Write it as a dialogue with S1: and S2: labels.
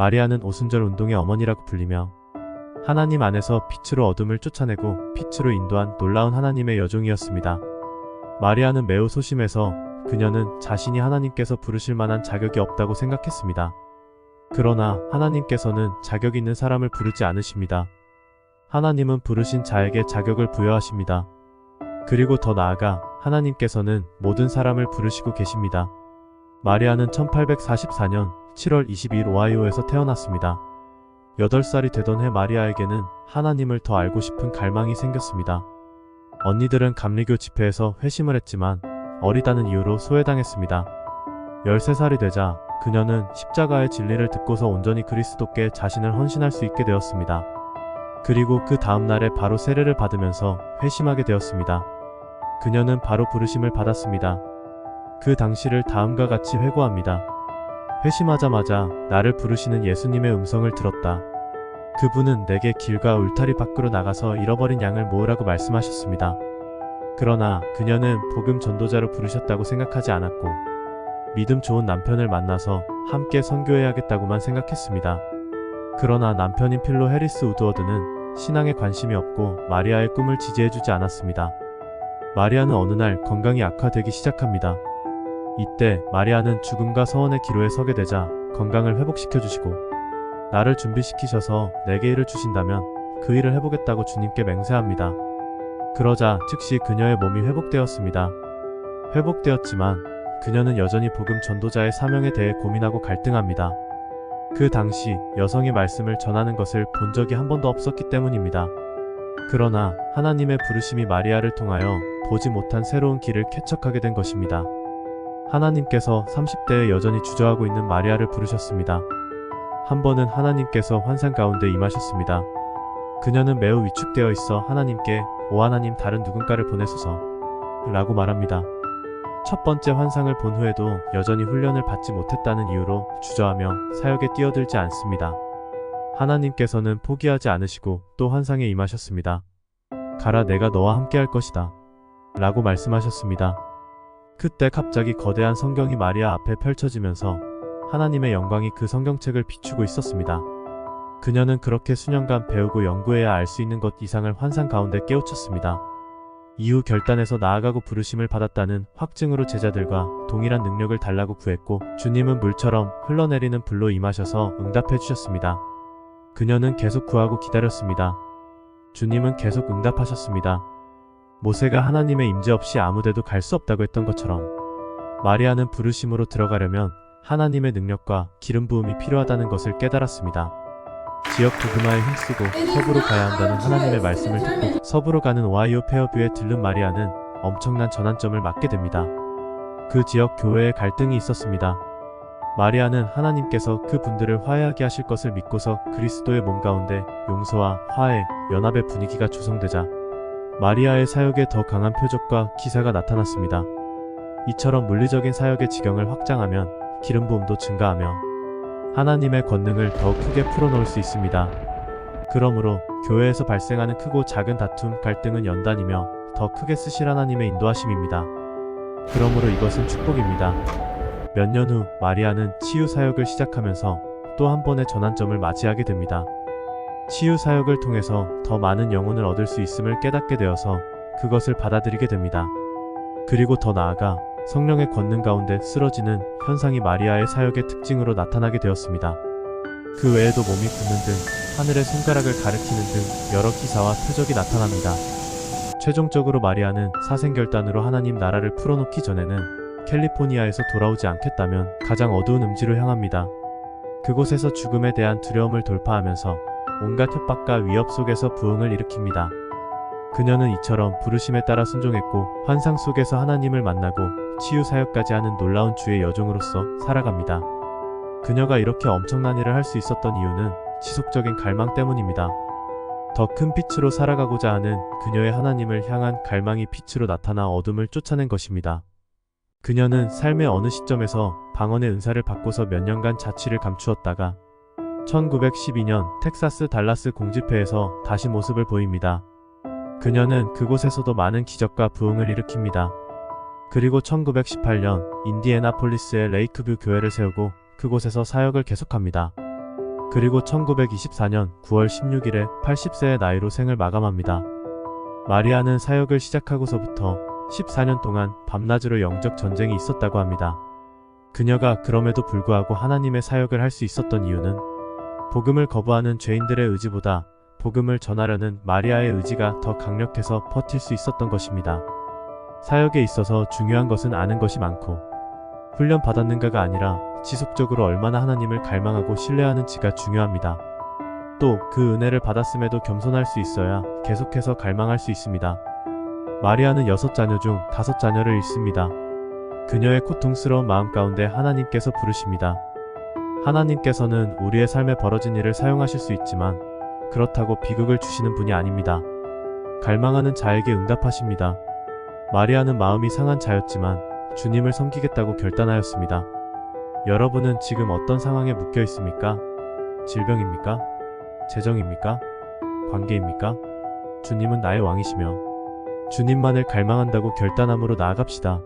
S1: 마리아는 오순절 운동의 어머니라고 불리며 하나님 안에서 빛으로 어둠을 쫓아내고 빛으로 인도한 놀라운 하나님의 여종이었습니다. 마리아는 매우 소심해서 그녀는 자신이 하나님께서 부르실 만한 자격이 없다고 생각했습니다. 그러나 하나님께서는 자격 있는 사람을 부르지 않으십니다. 하나님은 부르신 자에게 자격을 부여하십니다. 그리고 더 나아가 하나님께서는 모든 사람을 부르시고 계십니다. 마리아는 1844년 7월 22일 오하이오에서 태어났습니다. 8살이 되던 해 마리아에게는 하나님을 더 알고 싶은 갈망이 생겼습니다. 언니들은 감리교 집회에서 회심을 했지만 어리다는 이유로 소외당했습니다. 13살이 되자 그녀는 십자가의 진리를 듣고서 온전히 그리스도께 자신을 헌신할 수 있게 되었습니다. 그리고 그 다음 날에 바로 세례를 받으면서 회심하게 되었습니다. 그녀는 바로 부르심을 받았습니다. 그 당시를 다음과 같이 회고합니다. 회심하자마자 나를 부르시는 예수님의 음성을 들었다. 그분은 내게 길과 울타리 밖으로 나가서 잃어버린 양을 모으라고 말씀하셨습니다. 그러나 그녀는 복음 전도자로 부르셨다고 생각하지 않았고 믿음 좋은 남편을 만나서 함께 선교해야겠다고만 생각했습니다. 그러나 남편인 필로 해리스 우드워드는 신앙에 관심이 없고 마리아의 꿈을 지지해주지 않았습니다. 마리아는 어느 날 건강이 악화되기 시작합니다. 이때 마리아는 죽음과 서원의 기로에 서게 되자 건강을 회복시켜주시고 나를 준비시키셔서 내게 일을 주신다면 그 일을 해보겠다고 주님께 맹세합니다. 그러자 즉시 그녀의 몸이 회복되었습니다. 회복되었지만 그녀는 여전히 복음 전도자의 사명에 대해 고민하고 갈등합니다. 그 당시 여성의 말씀을 전하는 것을 본 적이 한 번도 없었기 때문입니다. 그러나 하나님의 부르심이 마리아를 통하여 보지 못한 새로운 길을 개척하게 된 것입니다. 하나님께서 30대에 여전히 주저하고 있는 마리아를 부르셨습니다. 한 번은 하나님께서 환상 가운데 임하셨습니다. 그녀는 매우 위축되어 있어 하나님께 오 하나님 다른 누군가를 보내소서 라고 말합니다. 첫 번째 환상을 본 후에도 여전히 훈련을 받지 못했다는 이유로 주저하며 사역에 뛰어들지 않습니다. 하나님께서는 포기하지 않으시고 또 환상에 임하셨습니다. 가라 내가 너와 함께 할 것이다 라고 말씀하셨습니다. 그때 갑자기 거대한 성경이 마리아 앞에 펼쳐지면서 하나님의 영광이 그 성경책을 비추고 있었습니다. 그녀는 그렇게 수년간 배우고 연구해야 알 수 있는 것 이상을 환상 가운데 깨우쳤습니다. 이후 결단해서 나아가고 부르심을 받았다는 확증으로 제자들과 동일한 능력을 달라고 구했고 주님은 물처럼 흘러내리는 불로 임하셔서 응답해 주셨습니다. 그녀는 계속 구하고 기다렸습니다. 주님은 계속 응답하셨습니다. 모세가 하나님의 임재 없이 아무데도 갈 수 없다고 했던 것처럼 마리아는 부르심으로 들어가려면 하나님의 능력과 기름 부음이 필요하다는 것을 깨달았습니다. 지역 도그마에 힘쓰고 서부로 가야 한다는 하나님의 말씀을 듣고 서부로 가는 오하이오 페어뷰에 들른 마리아는 엄청난 전환점을 맞게 됩니다. 그 지역 교회에 갈등이 있었습니다. 마리아는 하나님께서 그 분들을 화해하게 하실 것을 믿고서 그리스도의 몸 가운데 용서와 화해, 연합의 분위기가 조성되자 마리아의 사역에 더 강한 표적과 기사가 나타났습니다. 이처럼 물리적인 사역의 지경을 확장하면 기름 부음도 증가하며 하나님의 권능을 더 크게 풀어놓을 수 있습니다. 그러므로 교회에서 발생하는 크고 작은 다툼, 갈등은 연단이며 더 크게 쓰실 하나님의 인도하심입니다. 그러므로 이것은 축복입니다. 몇 년 후 마리아는 치유 사역을 시작하면서 또 한 번의 전환점을 맞이하게 됩니다. 치유 사역을 통해서 더 많은 영혼을 얻을 수 있음을 깨닫게 되어서 그것을 받아들이게 됩니다. 그리고 더 나아가 성령의 권능 가운데 쓰러지는 현상이 마리아의 사역의 특징으로 나타나게 되었습니다. 그 외에도 몸이 붓는 등 하늘의 손가락을 가리키는 등 여러 기사와 표적이 나타납니다. 최종적으로 마리아는 사생결단으로 하나님 나라를 풀어놓기 전에는 캘리포니아에서 돌아오지 않겠다면 가장 어두운 음지로 향합니다. 그곳에서 죽음에 대한 두려움을 돌파하면서 온갖 협박과 위협 속에서 부흥을 일으킵니다. 그녀는 이처럼 부르심에 따라 순종했고 환상 속에서 하나님을 만나고 치유 사역까지 하는 놀라운 주의 여종으로서 살아갑니다. 그녀가 이렇게 엄청난 일을 할 수 있었던 이유는 지속적인 갈망 때문입니다. 더 큰 빛으로 살아가고자 하는 그녀의 하나님을 향한 갈망이 빛으로 나타나 어둠을 쫓아낸 것입니다. 그녀는 삶의 어느 시점에서 방언의 은사를 받고서 몇 년간 자취를 감추었다가 1912년 텍사스 달라스 공집회에서 다시 모습을 보입니다. 그녀는 그곳에서도 많은 기적과 부흥을 일으킵니다. 그리고 1918년 인디애나폴리스의 레이크뷰 교회를 세우고 그곳에서 사역을 계속합니다. 그리고 1924년 9월 16일에 80세의 나이로 생을 마감합니다. 마리아는 사역을 시작하고서부터 14년 동안 밤낮으로 영적 전쟁이 있었다고 합니다. 그녀가 그럼에도 불구하고 하나님의 사역을 할 수 있었던 이유는 복음을 거부하는 죄인들의 의지보다 복음을 전하려는 마리아의 의지가 더 강력해서 버틸 수 있었던 것입니다. 사역에 있어서 중요한 것은 아는 것이 많고 훈련받았는가가 아니라 지속적으로 얼마나 하나님을 갈망하고 신뢰하는지가 중요합니다. 또 그 은혜를 받았음에도 겸손할 수 있어야 계속해서 갈망할 수 있습니다. 마리아는 6자녀 중 5자녀를 잃습니다. 그녀의 고통스러운 마음 가운데 하나님께서 부르십니다. 하나님께서는 우리의 삶에 벌어진 일을 사용하실 수 있지만 그렇다고 비극을 주시는 분이 아닙니다. 갈망하는 자에게 응답하십니다. 마리아는 마음이 상한 자였지만 주님을 섬기겠다고 결단하였습니다. 여러분은 지금 어떤 상황에 묶여 있습니까? 질병입니까? 재정입니까? 관계입니까? 주님은 나의 왕이시며 주님만을 갈망한다고 결단함으로 나아갑시다.